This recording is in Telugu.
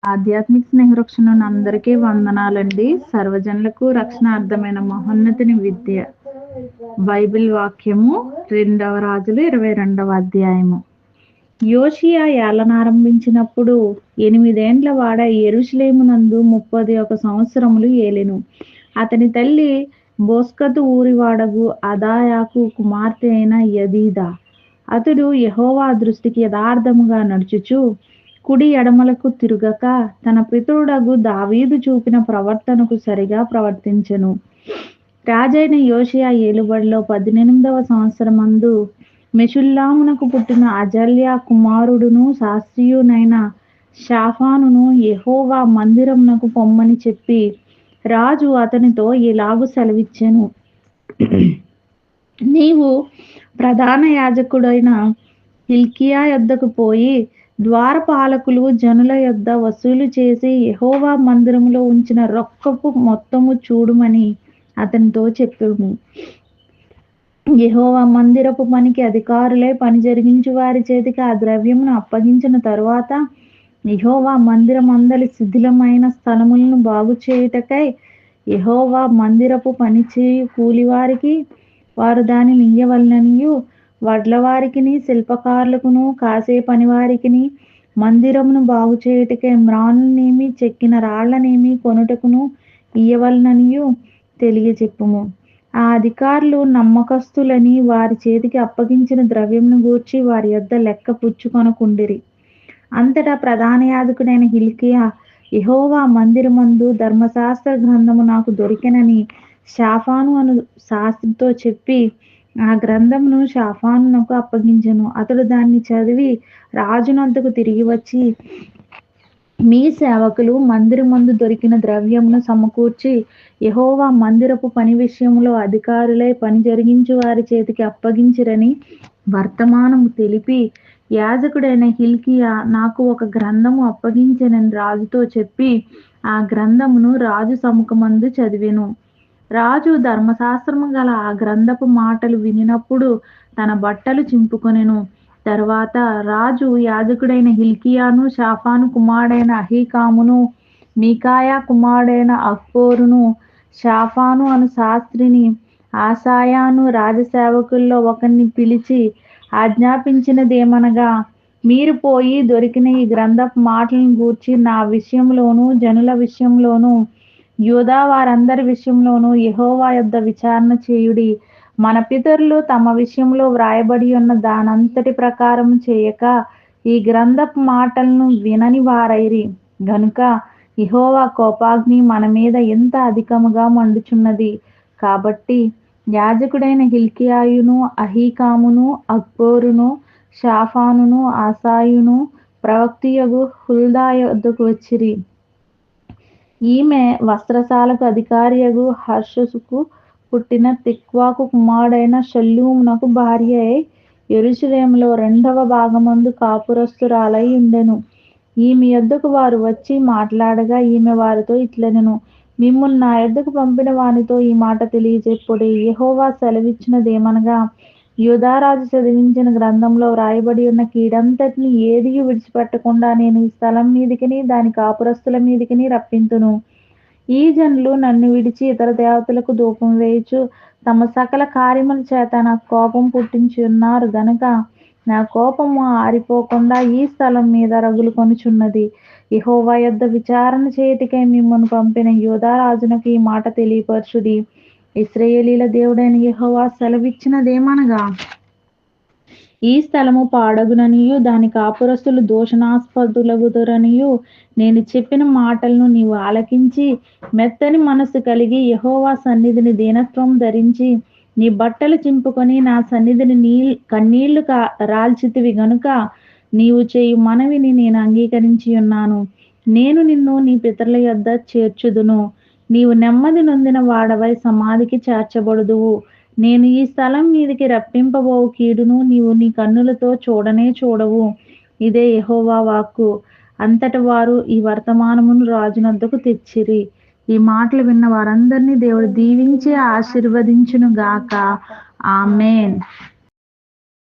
ఆధ్యాత్మిక స్నేహరక్షణ అందరికీ వందనాలండి. సర్వజనులకు రక్షణార్థమైన మహోన్నతిని విద్య. బైబిల్ వాక్యము 2వ రాజులు 22వ అధ్యాయము. యోషియా ఏలనారంభించినప్పుడు 8 వాడ యెరూషలేమునందు 31 సంవత్సరములు ఏలెను. అతని తల్లి బోస్కతు ఊరివాడగు అదాయాకు కుమార్తె అయిన యదీదా. అతడు యెహోవా దృష్టికి యథార్థముగా నడుచుచు కుడి ఎడమలకు తిరుగక తన పితరుడగు దావీదు చూపిన ప్రవర్తనకు సరిగా ప్రవర్తించెను. రాజైన యోషియా ఏలుబడిలో 18వ సంవత్సరమందు మెషుల్లామునకు పుట్టిన అజల్యా కుమారుడును శాస్త్రియునైన షాఫానును యెహోవా మందిరమునకు పొమ్మని చెప్పి రాజు అతనితో ఇలాగు సెలవిచ్చెను. నీవు ప్రధాన యాజకుడైన హిల్కీయా యొద్దకు పోయి ద్వారపాలకులు జనుల యొద్ద వసూలు చేసి యెహోవా మందిరములో ఉంచిన రొక్కపు మొత్తము చూడుమని అతనితో చెప్పెను. యెహోవా మందిరపు పనికి అధికారులై పని జరిగించు వారి చేతికి ఆ ద్రవ్యమును అప్పగించిన తరువాత యెహోవా మందిరమందలి శిథిలమైన స్థలములను బాగు చేయుటకై యెహోవా మందిరపు పని చేయు కూలివారికి వారు దానిని ఇయ్యవలెననియు, వడ్లవారికిని శిల్పకారులకును కాసే పనివారికిని మందిరమును బాగు చేయుటకై మ్రానులనేమి చెక్కిన రాళ్లనేమి కొనుటకును ఇయ్యవలెననియు తెలియజెప్పుము. ఆ అధికారులు నమ్మకస్తులని వారి చేతికి అప్పగించిన ద్రవ్యమును గూర్చి వారి యొద్ద లెక్క పుచ్చుకొనకుండిరి. అంతటా ప్రధాన యాజకుడైన హిల్కీయా యెహోవా మందిరమందు ధర్మశాస్త్ర గ్రంథము నాకు దొరికెనని షాఫాను అను శాస్త్రితో చెప్పి ఆ గ్రంథమును షాఫానునకు అప్పగించెను. అతడు దాన్ని చదివి రాజునొద్దకు తిరిగి వచ్చి, మీ సేవకులు మందిరమందు దొరికిన ద్రవ్యమును సమకూర్చి యెహోవా మందిరపు పని విషయములో అధికారులై పని జరిగించు వారి చేతికి అప్పగించిరని వర్తమానము తెలిపి, యాజకుడైన హిల్కీయా నాకు ఒక గ్రంథము అప్పగించెనని రాజుతో చెప్పి ఆ గ్రంథమును రాజు సముఖమందు చదివెను. రాజు ధర్మశాస్త్రము గల ఆ గ్రంథపు మాటలు వినినప్పుడు తన బట్టలు చింపుకొనెను. తరువాత రాజు యాజకుడైన హిల్కీయాను, షాఫాను కుమారుడైన అహీకామును, మీకాయా కుమారుడైన అక్బోరును, షాఫాను అను శాస్త్రిని, ఆసాయాను రాజసేవకుల్లో ఒకరిని పిలిచి ఆజ్ఞాపించినదేమనగా, మీరు పోయి దొరికిన ఈ గ్రంథపు మాటలను గూర్చి నా విషయంలోను జనుల విషయంలోను యూదా వారందరి విషయంలోనూ యెహోవా యొద్ద విచారణ చేయుడి. మన పితరులు తమ విషయంలో వ్రాయబడి ఉన్న దానంతటి ప్రకారము చేయక ఈ గ్రంథపు మాటలను వినని వారైరి గనుక యెహోవా కోపాగ్ని మన మీద ఎంత అధికముగా మండుచున్నది. కాబట్టి యాజకుడైన హిల్కీయాయును, అహీకామును, అక్బోరును, షాఫానును, ఆసాయును ప్రవక్తయగు హుల్దా యొద్దకు వచ్చిరి. ఈమె వస్త్రశాలకు అధికారియగు హర్షసుకు పుట్టిన తిక్వాకు కుమారుడైన షల్లూమునకు భార్య అయి యెరూషలేములో 2వ భాగమందు కాపురస్తురాలై ఉండెను. ఈమె యొద్దకు వారు వచ్చి మాట్లాడగా ఈమె వారితో ఇట్లనెను, మిమ్మును నా యొద్దకు పంపిన వానితో ఈ మాట తెలియజెప్పుడి. యెహోవా సెలవిచ్చినదేమనగా, యూదారాజు చదివించిన గ్రంథంలో వ్రాయబడి ఉన్న కీడంతటిని ఏదియూ విడిచిపెట్టకుండా నేను ఈ స్థలం మీదికిని దాని కాపురస్తుల మీదికిని రప్పింతును. ఈ జనులు నన్ను విడిచి ఇతర దేవతలకు ధూపం వేయుచు తమ సకల కార్యముల చేత నాకు కోపం పుట్టించి ఉన్నారు గనుక నా కోపము ఆరిపోకుండా ఈ స్థలం మీద రగులుకొనుచున్నది. యెహోవా యొద్ద విచారణ చేయుటకై మిమ్మును పంపిన యూదారాజునకు ఈ మాట తెలియపరచుడి. ఇశ్రాయేలీయుల దేవుడైన యెహోవా సెలవిచ్చినదేమనగా, ఈ స్థలము పాడగుననియు దాని కాపురస్తులు దూషణాస్పదులగుదురనియు నేను చెప్పిన మాటలను నీవు ఆలకించి మెత్తని మనస్సు కలిగి యెహోవా సన్నిధిని దీనత్వం ధరించి నీ బట్టలు చింపుకొని నా సన్నిధిని కన్నీళ్లు రాల్చితివి గనుక నీవు చేయు మనవిని నేను అంగీకరించి ఉన్నాను. నేను నిన్ను నీ పితరుల యొద్ద చేర్చుదును. నీవు నెమ్మది నొందిన వాడవై సమాధికి చేర్చబడుదువు. నేను ఈ స్థలం మీదికి రప్పింపబోవు కీడును నీవు నీ కన్నులతో చూడనే చూడవు. ఇదే యెహోవా వాక్కు. అంతట వారు ఈ వర్తమానమును రాజునొద్దకు తెచ్చిరి. ఈ మాటలు విన్న వారందరినీ దేవుడు దీవించి ఆశీర్వదించును గాక. ఆమేన్.